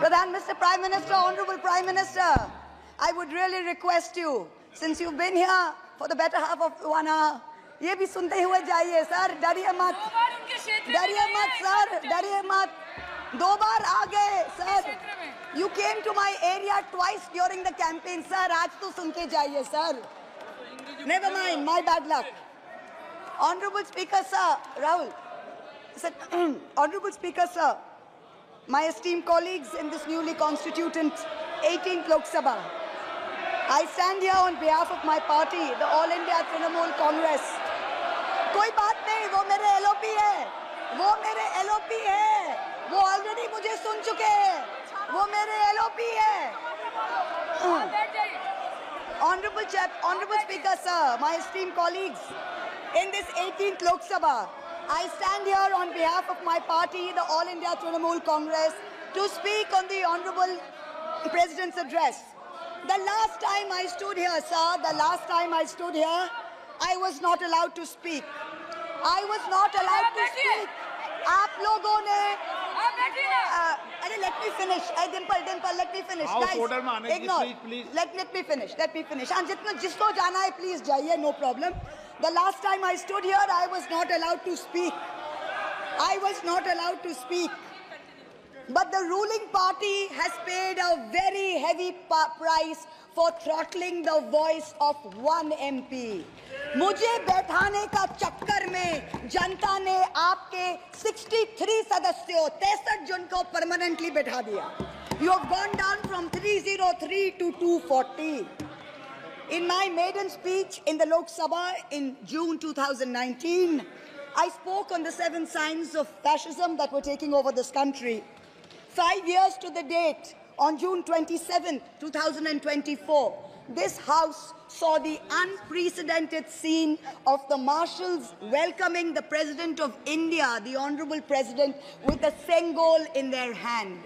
Mr. Prime Minister, Honorable Prime Minister, I would really request you, since you've been here for the better half of 1 hour, ये भी सुनते हुए जाइए sir, डरिए मत sir, डरिए मत, 2 बार आ गए sir. You came to my area twice during the campaign, sir. आज तो सुन के जाइए sir. Never mind, my bad luck. Honorable Speaker, sir, Rahul. Sir, Honorable Speaker, sir, my esteemed colleagues in this newly constituted 18th Lok Sabha, I stand here on behalf of my party, the All India Trinamool Congress. कोई बात नहीं, वो मेरे LOP है, वो already मुझे सुन चुके हैं, वो मेरे LOP है. Honorable Speaker, sir, my esteemed colleagues, in this 18th Lok Sabha, I stand here on behalf of my party, the All India Trinamool Congress, to speak on the Honorable President's address. The last time I stood here, sir, I was not allowed to speak. I was not allowed to speak. आप लोगों ने let me finish. Dimple, let me finish. House Guys, order में आने की ignore. please. Let me finish. And जिसको जाना है, please जाइए, no problem. The last time I stood here, I was not allowed to speak. But the ruling party has paid a very heavy price for throttling the voice of one MP. मुझे बैठाने का चक्कर में जनता ने आपके 63 सदस्यों 63 जन को परमानेंटली बैठा दिया. You have gone down from 303 to 240. In my maiden speech in the Lok Sabha in June 2019, I spoke on the 7 signs of fascism that were taking over this country. 5 years to the date, on June 27, 2024, this House saw the unprecedented scene of the marshals welcoming the President of India, the Honorable President, with a Sengol in their hand.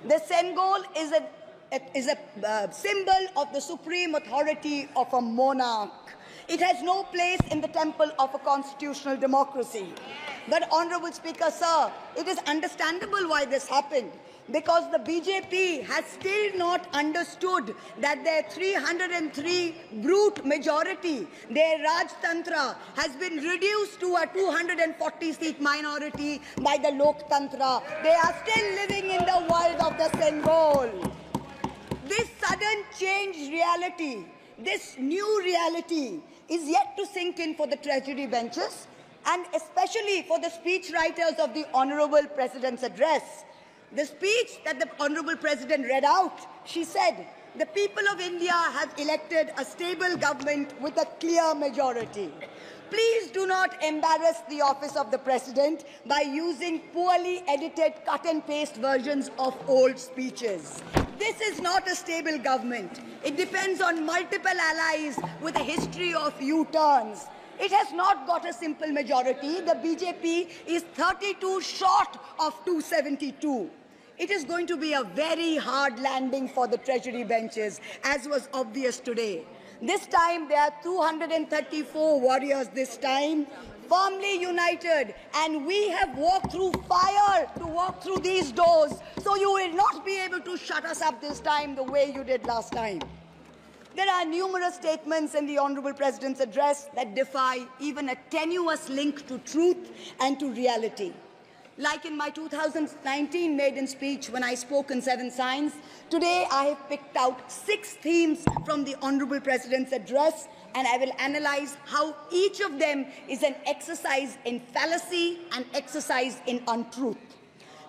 The Sengol is a symbol of the supreme authority of a monarch. It has no place in the temple of a constitutional democracy. But, Honorable Speaker, sir, it is understandable why this happened. Because the BJP has still not understood that their 303 brute majority, their Rajtantra, has been reduced to a 240-seat minority by the Loktantra. They are still living in the world of the Sengol. This sudden changed reality, this new reality, is yet to sink in for the treasury benches and especially for the speechwriters of the Honorable President's address. The speech that the Honorable President read out, she said, the people of India have elected a stable government with a clear majority. Please do not embarrass the office of the President by using poorly edited cut and paste versions of old speeches. This is not a stable government. It depends on multiple allies with a history of U-turns. It has not got a simple majority. The BJP is 32 short of 272. It is going to be a very hard landing for the treasury benches, as was obvious today. This time, there are 234 warriors this time, firmly united, and we have walked through fire to walk through these doors, so you will not be able to shut us up this time the way you did last time. There are numerous statements in the Honorable President's address that defy even a tenuous link to truth and to reality. Like in my 2019 maiden speech when I spoke on 7 signs, today I have picked out 6 themes from the Honorable President's address, and I will analyze how each of them is an exercise in fallacy and exercise in untruth.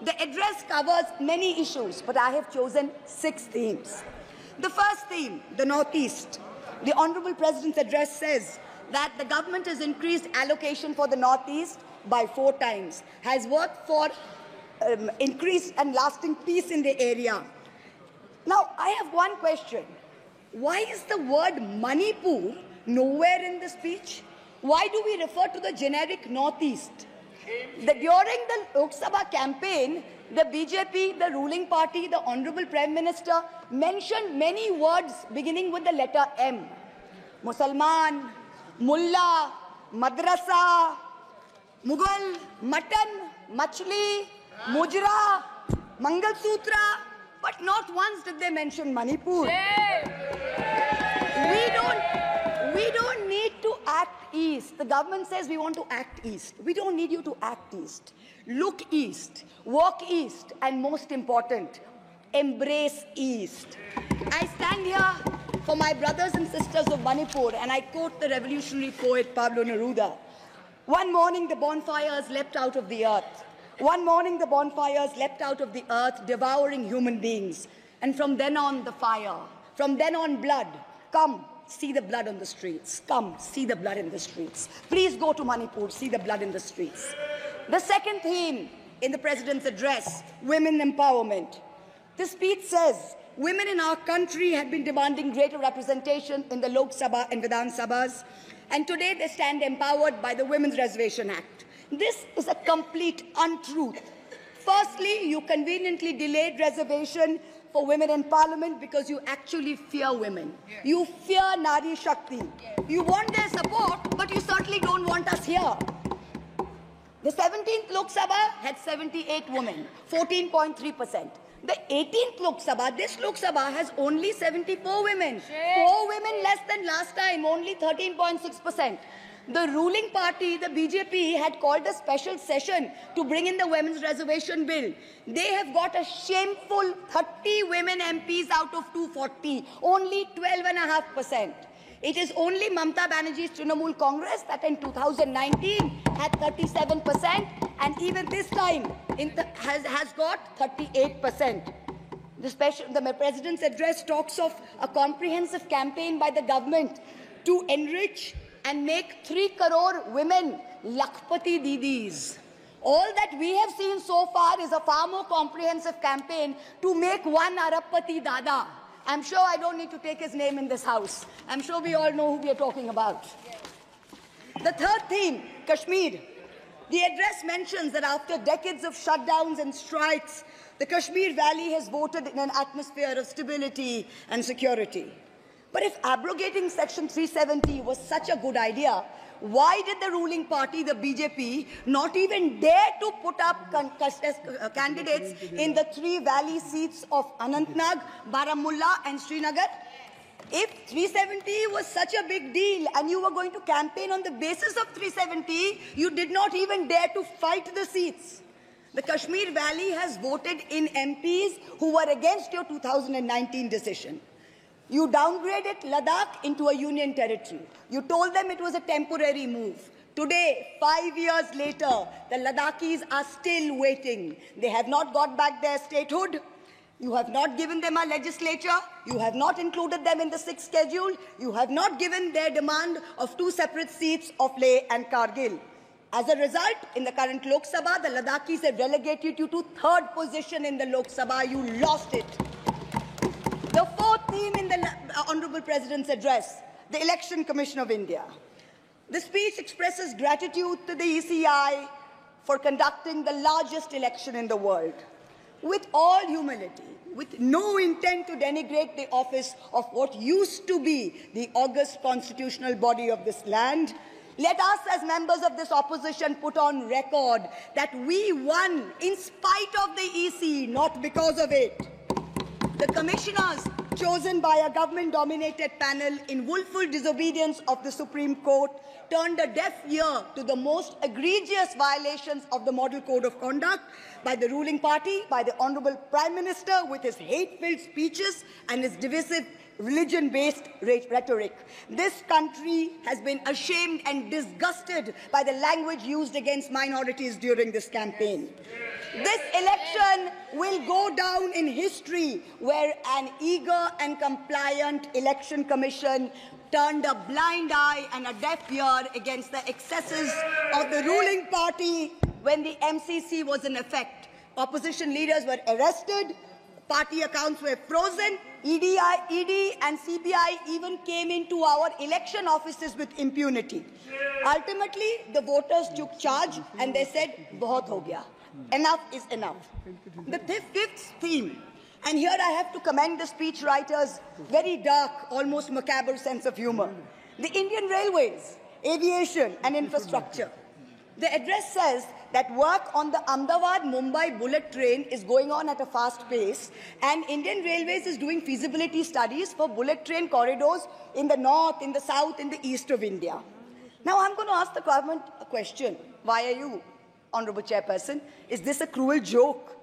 The address covers many issues, but I have chosen 6 themes. The first theme, the Northeast. The Honorable President's address says that the government has increased allocation for the Northeast by 4 times, has worked for increased and lasting peace in the area. Now, I have one question. Why is the word Manipur nowhere in the speech? Why do we refer to the generic Northeast? During the Lok Sabha campaign, the BJP, the ruling party, the Honorable Prime Minister mentioned many words beginning with the letter M. Musalman, Mullah, Madrasa, Mughal, Mutton, Machli, Mujra, Mangal Sutra, But not once did they mention Manipur. We don't need to act east. The government says we want to act east. We don't need you to act east. Look east, walk east, and most important, embrace east. I stand here for my brothers and sisters of Manipur, and I quote the revolutionary poet Pablo Neruda. One morning the bonfires leapt out of the earth. One morning the bonfires leapt out of the earth, devouring human beings. And from then on, the fire. From then on, blood. Come, see the blood on the streets. Come, see the blood in the streets. Please go to Manipur, see the blood in the streets. The second theme in the President's address, women empowerment. The speech says, women in our country have been demanding greater representation in the Lok Sabha and Vidhan Sabhas, and today they stand empowered by the Women's Reservation Act. This is a complete untruth. Firstly, you conveniently delayed reservation for women in parliament because you actually fear women. You fear Nari Shakti. You want their support, but you certainly don't want us here. The 17th Lok Sabha had 78 women, 14.3%. The 18th Lok Sabha, this Lok Sabha, has only 74 women. 4 women less than last time, only 13.6%. The ruling party, the BJP, had called a special session to bring in the Women's Reservation Bill. They have got a shameful 30 women MPs out of 240, only 12.5%. It is only Mamata Banerjee's Trinamool Congress that in 2019 had 37%, and even this time has got 38%. The President's address talks of a comprehensive campaign by the government to enrich and make 3 crore women Lakhpati Didis. All that we have seen so far is a far more comprehensive campaign to make 1 Arabpati Dada. I'm sure I don't need to take his name in this house. I'm sure we all know who we are talking about. The third theme, Kashmir. The address mentions that after decades of shutdowns and strikes, the Kashmir Valley has voted in an atmosphere of stability and security. But if abrogating Section 370 was such a good idea, why did the ruling party, the BJP, not even dare to put up candidates in the 3 valley seats of Anantnag, Baramulla and Srinagar? If 370 was such a big deal and you were going to campaign on the basis of 370, you did not even dare to fight the seats. The Kashmir Valley has voted in MPs who were against your 2019 decision. You downgraded Ladakh into a union territory. You told them it was a temporary move. Today, 5 years later, the Ladakhis are still waiting. They have not got back their statehood. You have not given them a legislature. You have not included them in the 6th schedule. You have not given their demand of 2 separate seats of Leh and Kargil. As a result, in the current Lok Sabha, the Ladakhis have relegated you to 3rd position in the Lok Sabha. You lost it. The 4th theme in the Honourable President's address, the Election Commission of India. The speech expresses gratitude to the ECI for conducting the largest election in the world. With all humility, with no intent to denigrate the office of what used to be the august constitutional body of this land, let us as members of this opposition put on record that we won in spite of the EC, not because of it. The commissioners chosen by a government-dominated panel in willful disobedience of the Supreme Court turned a deaf ear to the most egregious violations of the Model Code of Conduct by the ruling party, by the Honourable Prime Minister with his hate-filled speeches and his divisive religion-based rhetoric. This country has been ashamed and disgusted by the language used against minorities during this campaign. This election will go down in history where an eager and compliant election commission turned a blind eye and a deaf ear against the excesses of the ruling party when the MCC was in effect. Opposition leaders were arrested, party accounts were frozen, ED and CBI even came into our election offices with impunity. Ultimately, the voters took charge and they said, "Bahut ho gaya." Enough is enough. The 5th theme, and here I have to commend the speechwriter's very dark, almost macabre sense of humor. The Indian Railways, aviation and infrastructure. The address says that work on the Ahmedabad-Mumbai bullet train is going on at a fast pace, and Indian Railways is doing feasibility studies for bullet train corridors in the north, in the south, in the east of India. Now, I'm going to ask the government a question. Why are you, Honorable Chairperson? Is this a cruel joke?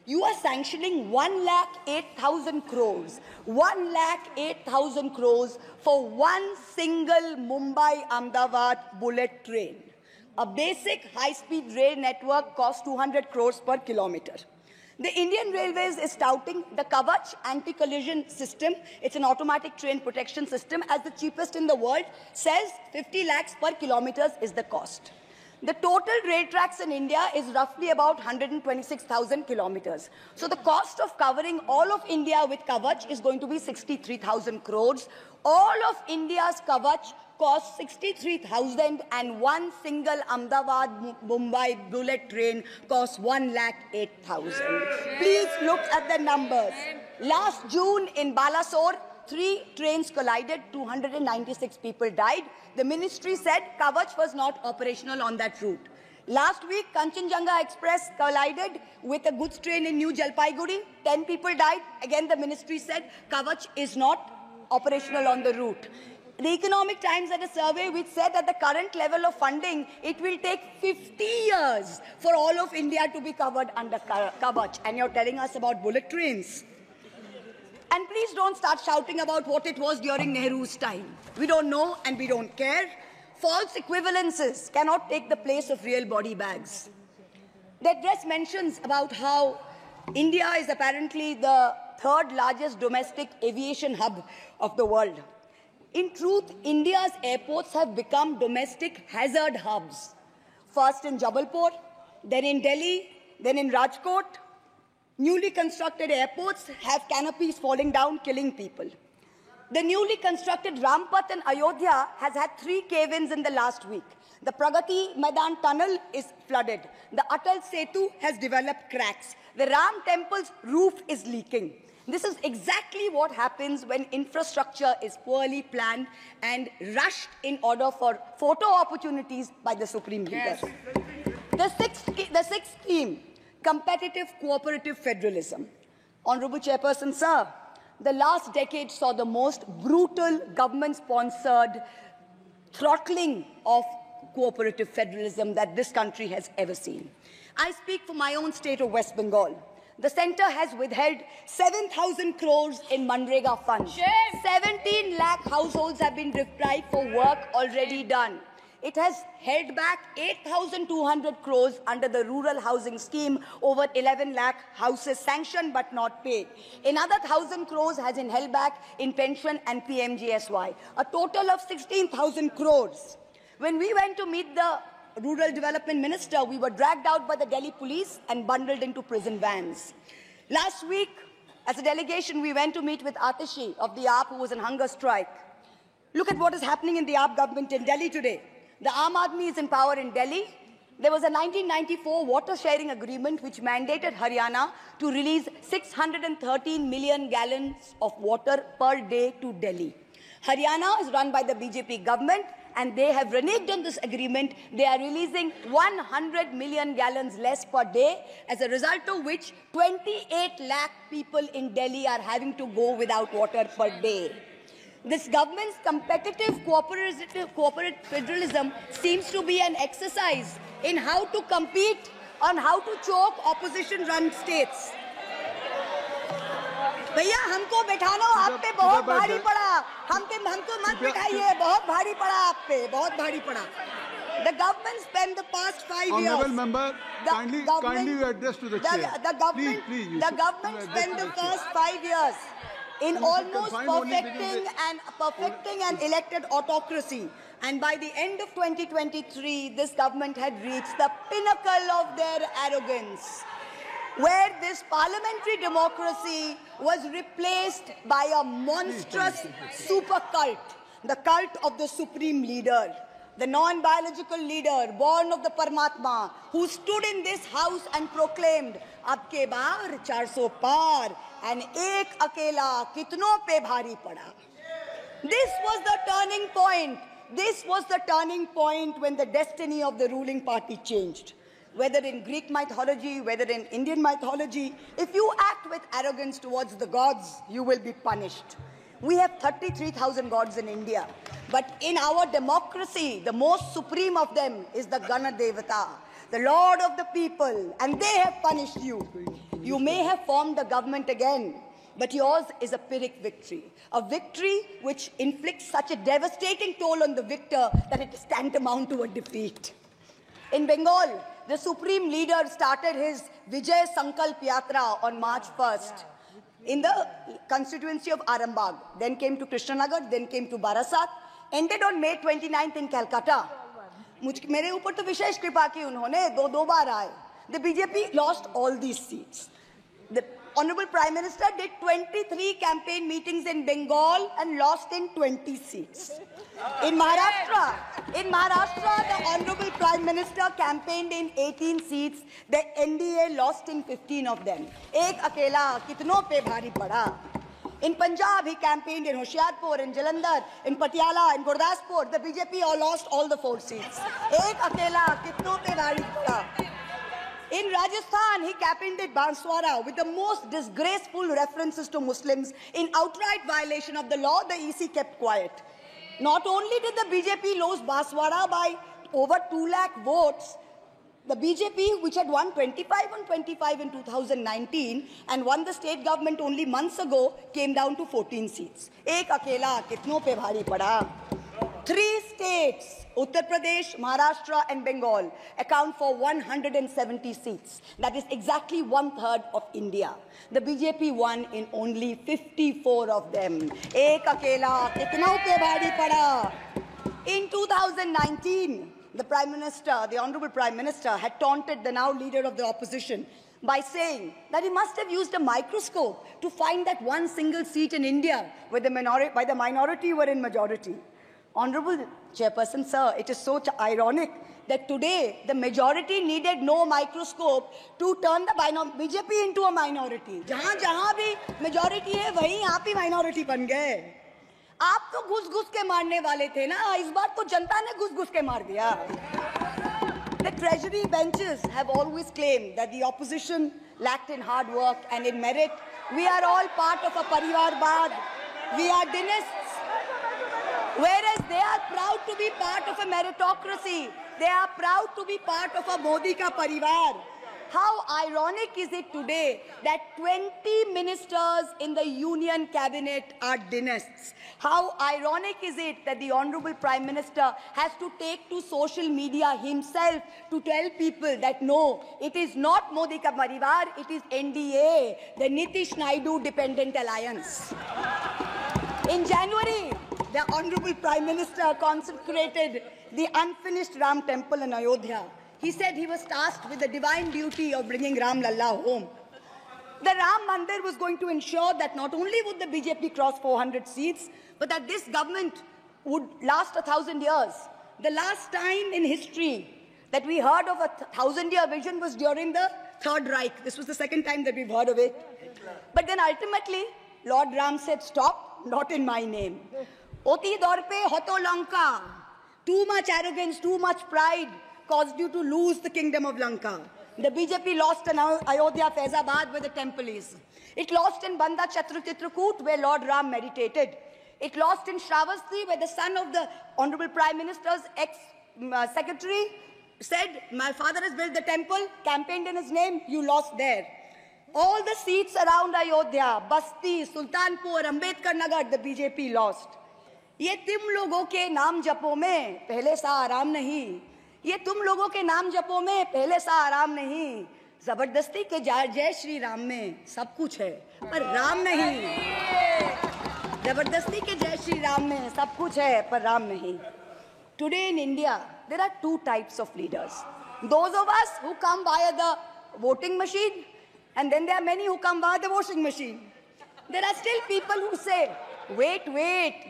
You are sanctioning 1,08,000 crores, 1,08,000 crores for one single Mumbai-Ahmedabad bullet train. A basic high-speed rail network costs 200 crores per kilometer. The Indian Railways is touting the Kavach anti-collision system. It's an automatic train protection system as the cheapest in the world. Says 50 lakhs per kilometer is the cost. The total rail tracks in India is roughly about 126,000 kilometers. So the cost of covering all of India with Kavach is going to be 63,000 crores. All of India's Kavach costs 63,000, and one single Ahmedabad-Mumbai bullet train costs 1,08,000. Please look at the numbers. Last June in Balasore, 3 trains collided, 296 people died. The ministry said Kavach was not operational on that route. Last week, Kanchenjunga Express collided with a goods train in New Jalpaiguri. 10 people died. Again, the ministry said Kavach is not operational on the route. The Economic Times had a survey which said at the current level of funding, it will take 50 years for all of India to be covered under Kavach. And you're telling us about bullet trains. And please don't start shouting about what it was during Nehru's time. We don't know and we don't care. False equivalences cannot take the place of real body bags. The address mentions about how India is apparently the 3rd largest domestic aviation hub of the world. In truth, India's airports have become domestic hazard hubs. First in Jabalpur, then in Delhi, then in Rajkot. Newly constructed airports have canopies falling down, killing people. The newly constructed Rampath in Ayodhya has had 3 cave-ins in the last week. The Pragati Maidan tunnel is flooded. The Atal Setu has developed cracks. The Ram temple's roof is leaking. This is exactly what happens when infrastructure is poorly planned and rushed in order for photo opportunities by the Supreme Leader. Yes. The sixth theme, competitive cooperative federalism. Honorable Chairperson, sir, the last decade saw the most brutal government-sponsored throttling of cooperative federalism that this country has ever seen. I speak for my own state of West Bengal. The centre has withheld 7,000 crores in Manrega funds. 17 lakh households have been deprived for work already done. It has held back 8,200 crores under the rural housing scheme, over 11 lakh houses sanctioned but not paid. Another 1,000 crores has been held back in pension and PMGSY. A total of 16,000 crores. When we went to meet the Rural Development Minister, we were dragged out by the Delhi police and bundled into prison vans. Last week, as a delegation, we went to meet with Atishi of the AAP, who was on hunger strike. Look at what is happening in the AAP government in Delhi today. The Aam Aadmi is in power in Delhi. There was a 1994 water sharing agreement which mandated Haryana to release 613 million gallons of water per day to Delhi. Haryana is run by the BJP government, and they have reneged on this agreement. They are releasing 100 million gallons less per day, as a result of which 28 lakh people in Delhi are having to go without water per day. This government's competitive cooperative federalism seems to be an exercise in how to compete on how to choke opposition-run states. भैया हमको बैठाना आप पे बहुत भारी पड़ा, हमको मत बिठाइए, बहुत भारी पड़ा आप पे, बहुत भारी पड़ा. The government spent the past 5 years. Honourable member, kindly you address to the chair. The government spent the first 5 years in almost perfecting an elected autocracy. And by the end of 2023, this government had reached the pinnacle of their arrogance, where this parliamentary democracy was replaced by a monstrous super cult, the cult of the supreme leader, the non-biological leader born of the Paramatma, who stood in this house and proclaimed, "Abke baar 400 par, and ek akela kitno pe bhari pada." This was the turning point. This was the turning point when the destiny of the ruling party changed. whether in Greek mythology, whether in Indian mythology, if you act with arrogance towards the gods, you will be punished. We have 33,000 gods in India, but in our democracy, the most supreme of them is the Gana Devata, the Lord of the people, and they have punished you. You may have formed the government again, but yours is a Pyrrhic victory, a victory which inflicts such a devastating toll on the victor that it is tantamount to a defeat. In Bengal, the supreme leader started his Vijay Sankalp Yatra on March 1st in the constituency of Arambagh, then came to Krishnanagar, then came to Barasat, ended on May 29th in Calcutta. मेरे ऊपर तो विशेष कृपा की उन्होंने दो बार आए. The BJP lost all these seats. The Honorable Prime Minister did 23 campaign meetings in Bengal and lost in 20 seats. In Maharashtra, the Honorable Prime Minister campaigned in 18 seats. The NDA lost in 15 of them. एक अकेला कितनों पे भारी पड़ा. In Punjab, he campaigned in Hoshiarpur, in Jalandhar, in Patiala, in Gurdaspur. The BJP all lost all the 4 seats. एक अकेला कितनों पे भारी पड़ा. In Rajasthan, he campaigned at Banswara with the most disgraceful references to Muslims. In outright violation of the law, the EC kept quiet. Not only did the BJP lose Banswara by over 2 lakh votes, the BJP, which had won 25 on 25 in 2019 and won the state government only months ago, came down to 14 seats. Ek akela kitno pe bhari pada. 3 states, Uttar Pradesh, Maharashtra and Bengal, account for 170 seats. That is exactly 1/3 of India. The BJP won in only 54 of them. Ek akela kitno pe bhari pada. In 2019, the Prime Minister, the Honorable Prime Minister, had taunted the now leader of the opposition by saying that he must have used a microscope to find that one single seat in India where the minority were in majority. Honorable Chairperson, sir, it is so ironic that today the majority needed no microscope to turn the BJP into a minority. जहाँ भी majority है, वहीं आप ही minority बन गए. आप तो घुस-घुस के मारने वाले थे ना, इस बार तो जनता ने घुस-घुस के मार दिया. The treasury benches have always claimed that the opposition lacked in hard work and in merit. We are all part of a Parivarvad. We are dynasts. Whereas they are proud to be part of a meritocracy. They are proud to be part of a Modi ka parivar. How ironic is it today that 20 ministers in the union cabinet are dynasts? How ironic is it that the Honorable Prime Minister has to take to social media himself to tell people that no, it is not Modi ka parivar, it is NDA, the Nitish Naidu Dependent Alliance. In January, the Honorable Prime Minister consecrated the unfinished Ram temple in Ayodhya. He said he was tasked with the divine duty of bringing Ram Lalla home. The Ram Mandir was going to ensure that not only would the BJP cross 400 seats, but that this government would last 1,000 years. The last time in history that we heard of a 1,000-year vision was during the Third Reich. This was the second time that we've heard of it. But then ultimately, Lord Ram said, stop, not in my name. Oti dorpe hoto Lanka. Too much arrogance, too much pride caused you to lose the kingdom of Lanka. The BJP lost in Ayodhya, Faizabad, where the temple is. It lost in Banda Chitrakoot, where Lord Ram meditated. It lost in Shravasti, where the son of the Honorable Prime Minister's ex-secretary said, my father has built the temple, campaigned in his name, you lost there. All the seats around Ayodhya, Basti, Sultanpur, Ambedkar Nagar, the BJP lost. ये तुम लोगों के नाम जपों में पहले सा आराम नहीं. ये तुम लोगों के नाम जपों में पहले सा आराम नहीं. जबरदस्ती के जय श्री राम में सब कुछ है, पर राम नहीं. जबरदस्ती के जय श्री राम में सब कुछ है, पर राम नहीं. Today in India, there are 2 types of leaders. Those of us who come via the voting machine, and then there are many who come via the washing machine. There are still people who say, wait,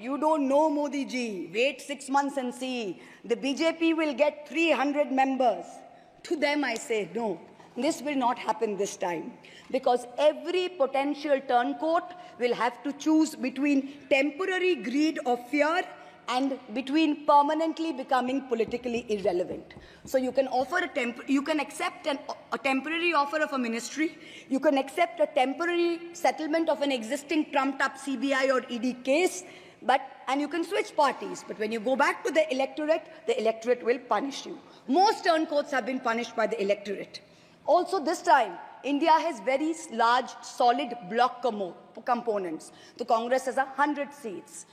you don't know Modi ji. Wait 6 months and see. The BJP will get 300 members. To them I say, no, this will not happen this time. Because every potential turncoat will have to choose between temporary greed of fear and between permanently becoming politically irrelevant. So you can offer you can accept a temporary offer of a ministry, you can accept a temporary settlement of an existing trumped-up CBI or ED case, and you can switch parties. But when you go back to the electorate will punish you. Most turncoats have been punished by the electorate. Also this time, India has very large, solid bloc components. The Congress has 100 seats.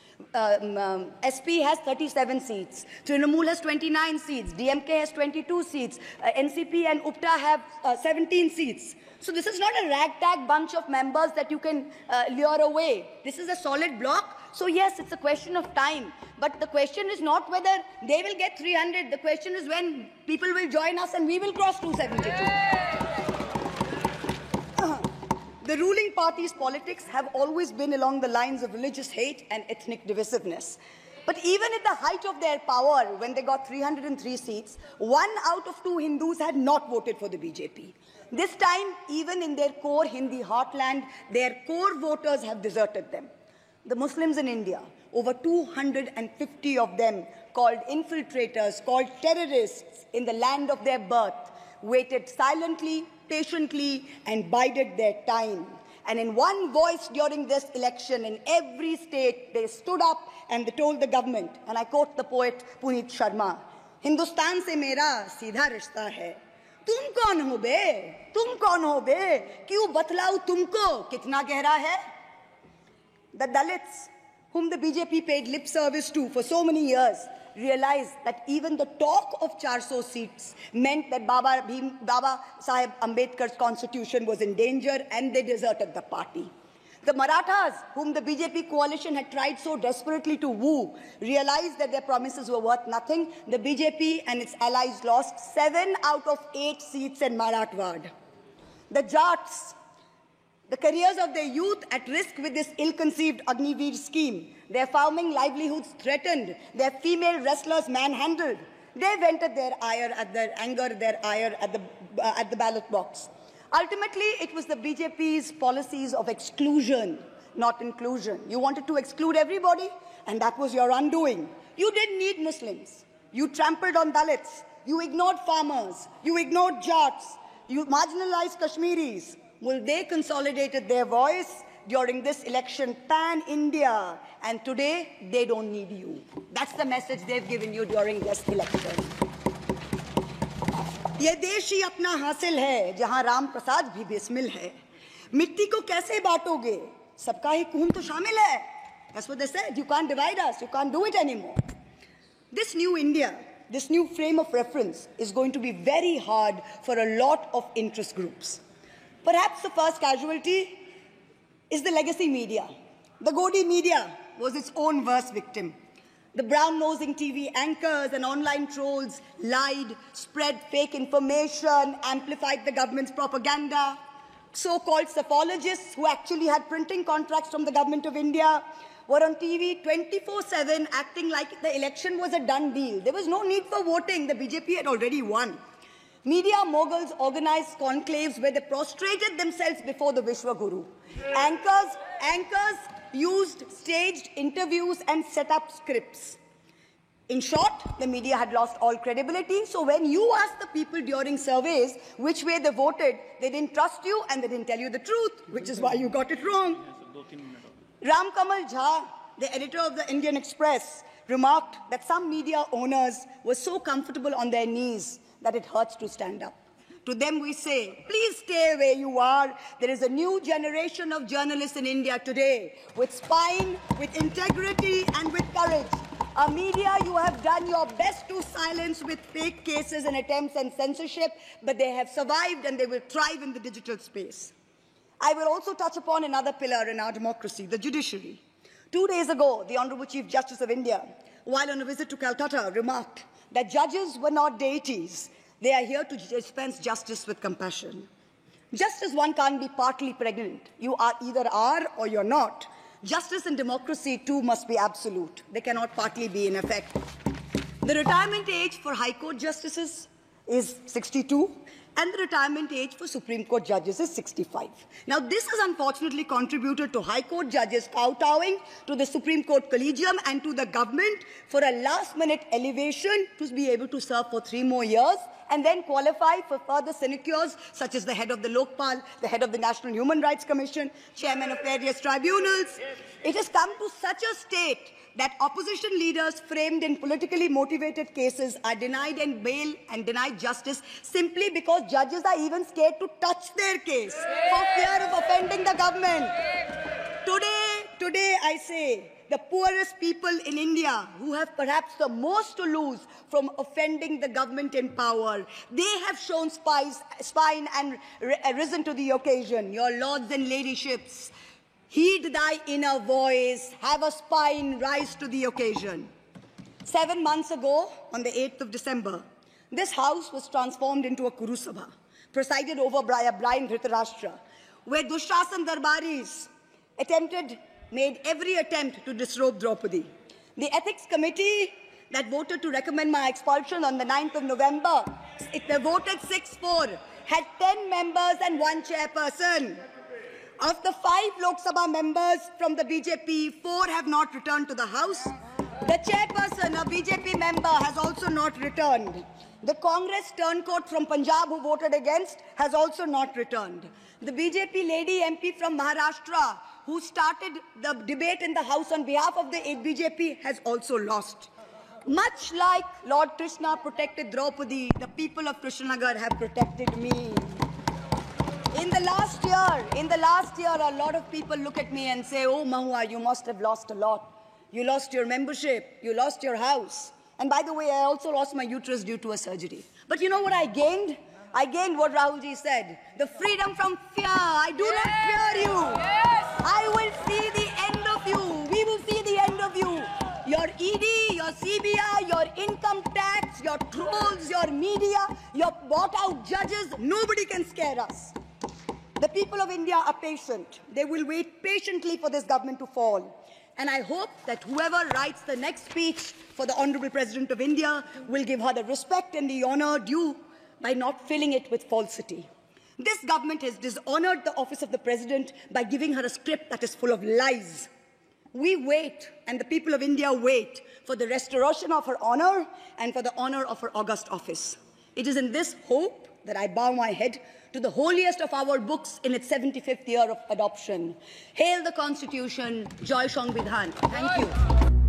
SP has 37 seats. Trinamool has 29 seats. DMK has 22 seats. NCP and UPTA have 17 seats. So this is not a ragtag bunch of members that you can lure away. This is a solid bloc. So yes, it's a question of time. But the question is not whether they will get 300. The question is when people will join us and we will cross 272. The ruling party's politics have always been along the lines of religious hate and ethnic divisiveness. But even at the height of their power, when they got 303 seats, 1 out of 2 Hindus had not voted for the BJP. This time, even in their core Hindi heartland, their core voters have deserted them. The Muslims in India, over 250 of them, called infiltrators, called terrorists in the land of their birth, waited silently, patiently, and bided their time. And in one voice during this election, in every state, they stood up and they told the government, and I quote the poet Puneet Sharma, "Hindustan se mera seedha rishta hai. Tum kaun ho be? Tum kaun ho be? Kyun batlau tumko kitna gehra hai?" The Dalits, whom the BJP paid lip service to for so many years, realized that even the talk of 400 seats meant that Baba Sahib Ambedkar's constitution was in danger, and they deserted the party. The Marathas, whom the BJP coalition had tried so desperately to woo, realized that their promises were worth nothing. The BJP and its allies lost 7 out of 8 seats in Marathwad. The Jats, the careers of their youth at risk with this ill-conceived Agniveer scheme, their farming livelihoods threatened, their female wrestlers manhandled. They vented their ire at the ballot box. Ultimately, it was the BJP's policies of exclusion, not inclusion. You wanted to exclude everybody, and that was your undoing. You didn't need Muslims. You trampled on Dalits. You ignored farmers. You ignored Jats. You marginalized Kashmiris. Well, they consolidated their voice during this election pan-India, and today they don't need you. That's the message they've given you during this election. ये देश ही अपना हासिल है जहां राम प्रसाद भी बिस्मिल है. मिट्टी को कैसे बांटोगे? सबका ही खून तो शामिल है. That's what they said. You can't divide us. You can't do it anymore. This new India, this new frame of reference is going to be very hard for a lot of interest groups. Perhaps the first casualty is the legacy media. The Godi media was its own worst victim. The brown-nosing TV anchors and online trolls lied, spread fake information, amplified the government's propaganda. So-called psephologists who actually had printing contracts from the government of India were on TV 24/7 acting like the election was a done deal. There was no need for voting. The BJP had already won. Media moguls organized conclaves where they prostrated themselves before the Vishwa Guru. Anchors used staged interviews and set up scripts. In short, the media had lost all credibility. So when you asked the people during surveys which way they voted, they didn't trust you and they didn't tell you the truth, which is why you got it wrong. Ram Kamal Jha, the editor of the Indian Express, remarked that some media owners were so comfortable on their knees that it hurts to stand up. To them we say, please stay where you are. There is a new generation of journalists in India today with spine, with integrity, and with courage. A media you have done your best to silence with fake cases and attempts and censorship, but they have survived and they will thrive in the digital space. I will also touch upon another pillar in our democracy, the judiciary. 2 days ago, the Honorable Chief Justice of India, while on a visit to Calcutta, remarked that judges were not deities. They are here to dispense justice with compassion. Just as one can't be partly pregnant, you either are or you're not, justice and democracy too must be absolute. They cannot partly be in effect. The retirement age for High Court justices is 62. and the retirement age for Supreme Court judges is 65. Now, this has unfortunately contributed to High Court judges kowtowing to the Supreme Court Collegium and to the government for a last-minute elevation to be able to serve for 3 more years and then qualify for further sinecures, such as the head of the Lokpal, the head of the National Human Rights Commission, chairman of various tribunals. It has come to such a state that opposition leaders framed in politically motivated cases are denied and bail and denied justice simply because judges are even scared to touch their case for fear of offending the government. Today I say, the poorest people in India who have perhaps the most to lose from offending the government in power, they have shown spine and risen to the occasion. Your lords and ladyships, heed thy inner voice, have a spine, rise to the occasion. 7 months ago, on the 8th of December, this house was transformed into a Kuru Sabha, presided over by a blind Dhritarashtra, where Dushrasan Darbaris made every attempt to disrobe Draupadi. The Ethics Committee that voted to recommend my expulsion on the 9th of November, they voted 6-4, had 10 members and 1 chairperson. Of the 5 Lok Sabha members from the BJP, 4 have not returned to the House. The chairperson, a BJP member, has also not returned. The Congress turncoat from Punjab who voted against has also not returned. The BJP lady MP from Maharashtra who started the debate in the House on behalf of the BJP has also lost. Much like Lord Krishna protected Draupadi, the people of Krishnanagar have protected me. In the last year, a lot of people look at me and say, oh, Mahua, you must have lost a lot. You lost your membership, you lost your house. And by the way, I also lost my uterus due to a surgery. But you know what I gained? I gained what Rahulji said, the freedom from fear. I do not fear you. Yes. I will see the end of you. We will see the end of you. Your ED, your CBI, your income tax, your trolls, your media, your bought-out judges, nobody can scare us. The people of India are patient. They will wait patiently for this government to fall. And I hope that whoever writes the next speech for the Honorable President of India will give her the respect and the honor due by not filling it with falsity. This government has dishonored the office of the President by giving her a script that is full of lies. We wait, and the people of India wait, for the restoration of her honor and for the honor of her august office. It is in this hope that I bow my head to the holiest of our books in its 75th year of adoption. Hail the Constitution, Joy Sangvidhan. Thank you.